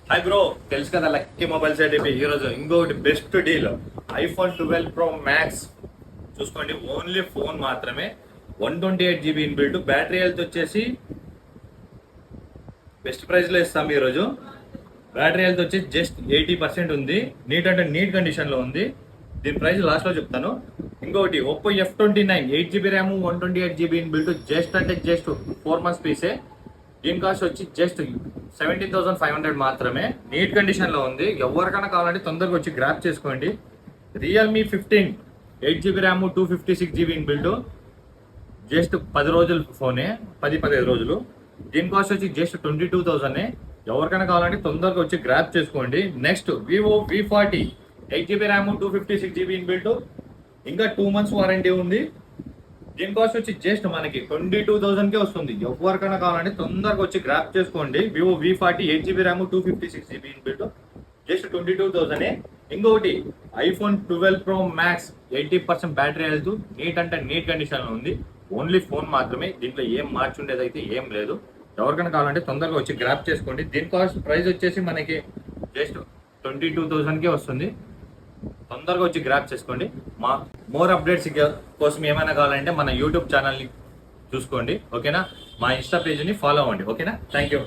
Hi bro, తెలుసు కదా lucky mobiles అయితే ఈ రోజు ఇంకొకటి best deal iPhone 12 pro max చూసుకోండి. ఓన్లీ ఫోన్ మాత్రమే 128 GB ఇన్బిల్ట్, బ్యాటరీ హెల్త్ వచ్చేసి బెస్ట్ ప్రైస్ లో ఇస్తాం ఈ రోజు. బ్యాటరీ హెల్త్ వచ్చి జస్ట్ 80% ఉంది. నీట్ అంటే నీట్ కండిషన్ లో ఉంది. దీని ప్రైస్ లాస్ట్ లో చెప్తాను. ఇంకొకటి Oppo F29 8GB RAM 128 GB inbuilt, just అంటే జస్ట్ 4 months పీసే. దీని కాస్ట్ వచ్చి జస్ట్ 17,500 మాత్రమే. నీట్ కండిషన్ లో ఉంది. ఎవరికైనా కావాలంటే తొందరగా వచ్చి గ్రాప్ చేసుకోండి. Realme 15 8GB RAM 256GB inbuilt, just 10 రోజుల ఫోనే, 10-15 రోజులు. దీని కాస్ట్ వచ్చి జస్ట్ 22,000. ఎవరికైనా కావాలంటే తొందరగా వచ్చి గ్రాప్ చేసుకోండి. Next Vivo V40 8GB RAM 256GB inbuilt, ఇంకా 2 months వారంటీ ఉంది. దీని కాస్ట్ వచ్చి జస్ట్ మనకి 22,000కే వస్తుంది. ఎవరికైనా కావాలంటే తొందరగా వచ్చి గ్రాప్ చేసుకోండి. Vivo V40 8GB RAM 256GB inbuilt, just 22,000. ఇంకొకటి iPhone 12 pro max 80% battery health, neat అంటే నీట్ కండిషన్ లో ఉంది. ఓన్లీ ఫోన్ మాత్రమే, దీంట్లో ఏం మార్చి ఉండేది అయితే ఏం లేదు. ఎవరికైనా కావాలంటే తొందరగా వచ్చి గ్రాప్ చేసుకోండి. దీని కాస్ట్ ప్రైస్ వచ్చేసి మనకి జస్ట్ 22,000కే వస్తుంది. తొందరగా వచ్చి గ్రాప్ చేసుకోండి. మా మోర్ అప్డేట్స్ కోసం ఏమైనా కావాలంటే మన యూట్యూబ్ ఛానల్ని చూసుకోండి, ఓకేనా? మా ఇన్స్టా పేజ్ని ఫాలో అవ్వండి, ఓకేనా? Thank you.